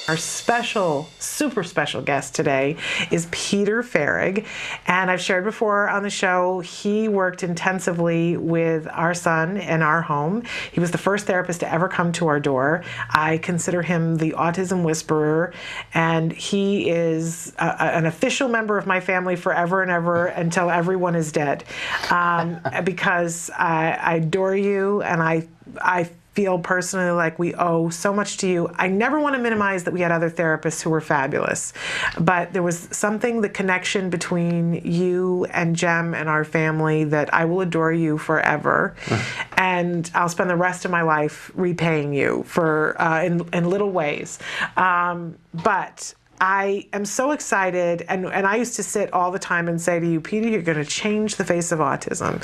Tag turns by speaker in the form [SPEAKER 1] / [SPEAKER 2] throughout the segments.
[SPEAKER 1] Our special, super special guest today is Peter Farag, and I've shared before on the show, he worked intensively with our son in our home. He was the first therapist to ever come to our door. I consider him the Autism Whisperer, and he is an official member of my family forever and ever until everyone is dead, because I adore you, and I feel personally like we owe so much to you. I never want to minimize that we had other therapists who were fabulous, but there was something, the connection between you and Jem and our family, that I will adore you forever. And I'll spend the rest of my life repaying you for in little ways. But I am so excited, and I used to sit all the time and say to you, Peter, you're going to change the face of autism,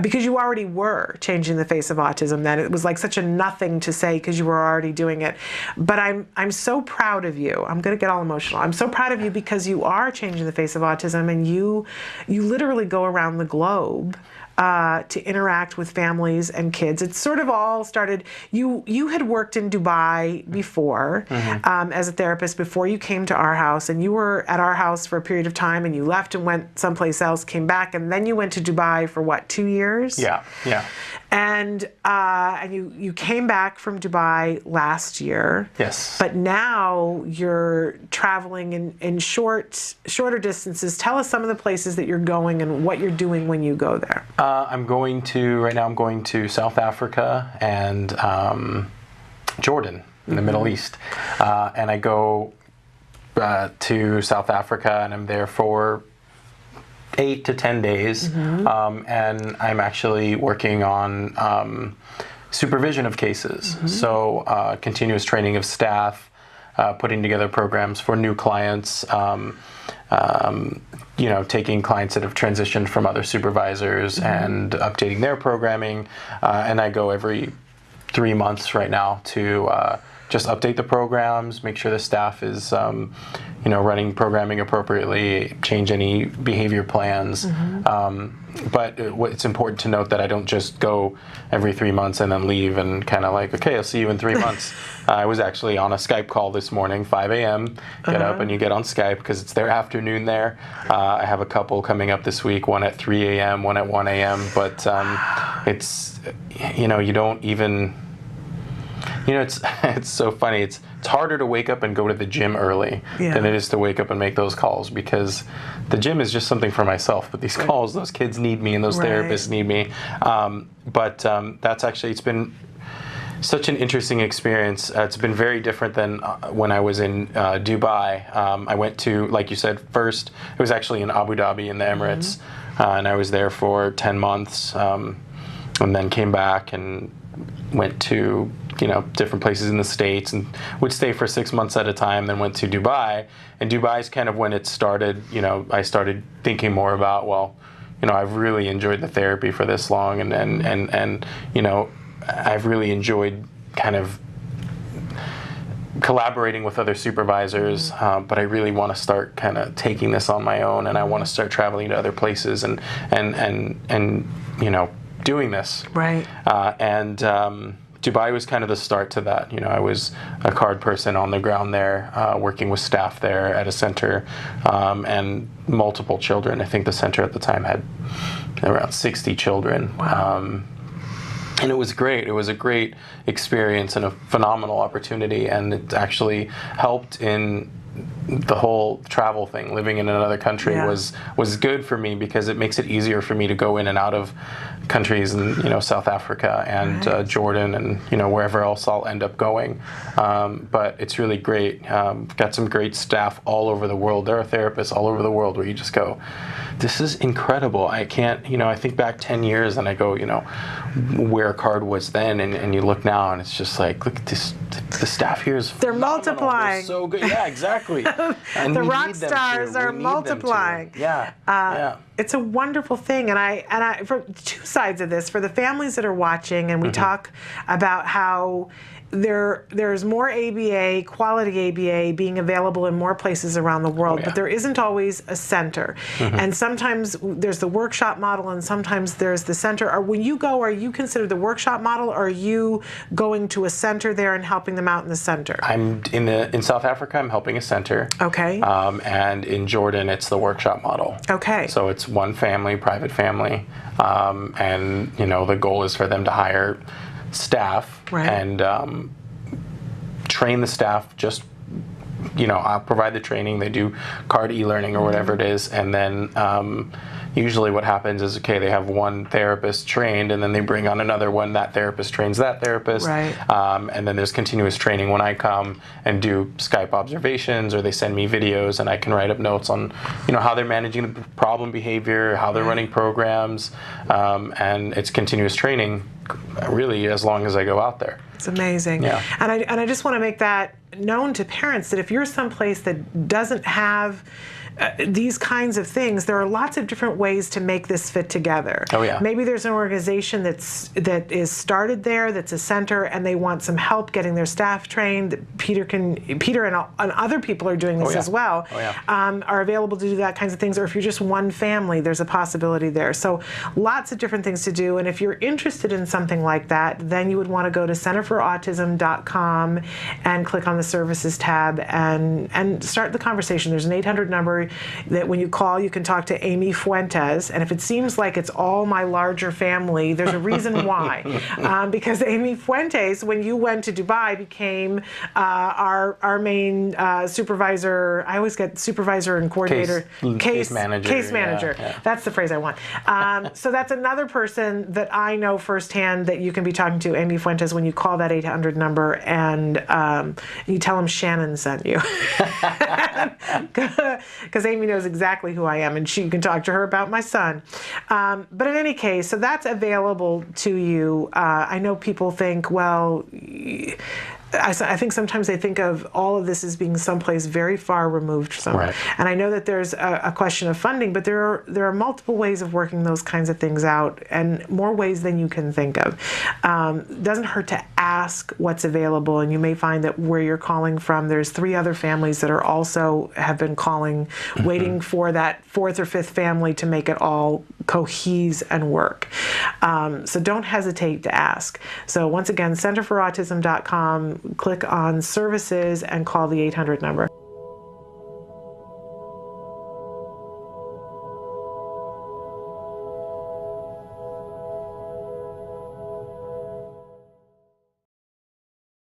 [SPEAKER 1] because you already were changing the face of autism then. It was like such a nothing to say because you were already doing it. But I'm so proud of you. I'm going to get all emotional. I'm so proud of you because you are changing the face of autism, and you literally go around the globe to interact with families and kids. It sort of all started, you had worked in Dubai before as a therapist before you came to our house, and you were at our house for a period of time, and you left and went someplace else, came back, and then you went to Dubai for what, 2 years?
[SPEAKER 2] Yeah.
[SPEAKER 1] And you came back from Dubai last year.
[SPEAKER 2] Yes.
[SPEAKER 1] But now you're traveling in shorter distances. Tell us some of the places that you're going and what you're doing when you go there.
[SPEAKER 2] Right now I'm going to South Africa and Jordan in the Middle East. And I go to South Africa, and I'm there for 8 to 10 days. And I'm actually working on supervision of cases. So continuous training of staff, putting together programs for new clients, taking clients that have transitioned from other supervisors and updating their programming. And I go every 3 months right now to just update the programs, make sure the staff is running programming appropriately, change any behavior plans. But it's important to note that I don't just go every 3 months and then leave and kind of like, okay, I'll see you in 3 months. I was actually on a Skype call this morning, 5 a.m. Get up and you get on Skype because it's their afternoon there. I have a couple coming up this week, one at 3 a.m., one at 1 a.m. But it's, you don't even... it's so funny. It's harder to wake up and go to the gym early than it is to wake up and make those calls, because the gym is just something for myself. But these calls, those kids need me, and those therapists need me. But that's actually, it's been such an interesting experience. It's been very different than when I was in Dubai. I went to, like you said, first, it was actually in Abu Dhabi in the Emirates. And I was there for 10 months and then came back and went to different places in the States, and would stay for 6 months at a time, then went to Dubai. And Dubai is kind of when it started, I started thinking more about, I've really enjoyed the therapy for this long, and I've really enjoyed kind of collaborating with other supervisors, but I really want to start kind of taking this on my own, and I want to start traveling to other places and doing this. Right. Dubai was kind of the start to that. I was a card person on the ground there, working with staff there at a center, and multiple children. I think the center at the time had around 60 children. Wow. And it was great. It was a great experience and a phenomenal opportunity, and it actually helped in the whole travel thing. Living in another country was good for me, because it makes it easier for me to go in and out of countries, in South Africa and Jordan, and wherever else I'll end up going. But it's really great. Got some great staff all over the world. There are therapists all over the world where you just go, this is incredible. I can't, I think back 10 years and I go, where a card was then, and you look now and it's just like, look at this, the staff here is
[SPEAKER 1] They're multiplying.
[SPEAKER 2] They're so good. Yeah, exactly. And
[SPEAKER 1] the rock stars are multiplying.
[SPEAKER 2] Yeah.
[SPEAKER 1] It's a wonderful thing, and I for two sides of this, for the families that are watching, and we talk about how there's more ABA, quality ABA being available in more places around the world, but there isn't always a center. And sometimes there's the workshop model and sometimes there's the center. Or when you go, are you considered the workshop model, or are you going to a center there and helping them out in the center?
[SPEAKER 2] I'm in South Africa, I'm helping a center.
[SPEAKER 1] Okay.
[SPEAKER 2] And in Jordan, it's the workshop model.
[SPEAKER 1] Okay.
[SPEAKER 2] So it's one family, private family, and the goal is for them to hire staff and train the staff. Just I'll provide the training. They do card e-learning or whatever it is, and then usually what happens is, they have one therapist trained, and then they bring on another one. That therapist trains that therapist, and then there's continuous training when I come and do Skype observations, or they send me videos, and I can write up notes on how they're managing the problem behavior, how they're running programs, and it's continuous training, really, as long as I go out there.
[SPEAKER 1] It's amazing.
[SPEAKER 2] Yeah.
[SPEAKER 1] And I just want to make that known to parents, that if you're someplace that doesn't have these kinds of things, there are lots of different ways to make this fit together.
[SPEAKER 2] Oh yeah.
[SPEAKER 1] Maybe there's an organization that is started there, that's a center, and they want some help getting their staff trained. Peter and other people are doing this as well. Are available to do that kinds of things. Or if you're just one family, there's a possibility there. So lots of different things to do. And if you're interested in something like that, then you would want to go to centerforautism.com and click on the services tab and start the conversation. There's an 800 number that when you call, you can talk to Amy Fuentes. And if it seems like it's all my larger family, there's a reason why. Because Amy Fuentes, when you went to Dubai, became our main supervisor. I always get supervisor and coordinator.
[SPEAKER 2] Case manager.
[SPEAKER 1] Case manager. Yeah. That's the phrase I want. So that's another person that I know firsthand that you can be talking to, Amy Fuentes, when you call that 800 number and you tell them Shannon sent you. Because Amy knows exactly who I am, and you can talk to her about my son. But in any case, so that's available to you. I know people think, well, I think sometimes they think of all of this as being someplace very far removed from. Right. And I know that there's a question of funding, but there are multiple ways of working those kinds of things out, and more ways than you can think of. It doesn't hurt to ask what's available, and you may find that where you're calling from, there's 3 other families that are also have been calling, waiting for that 4th or 5th family to make it all cohese and work. So don't hesitate to ask. So once again, centerforautism.com, click on services and call the 800 number.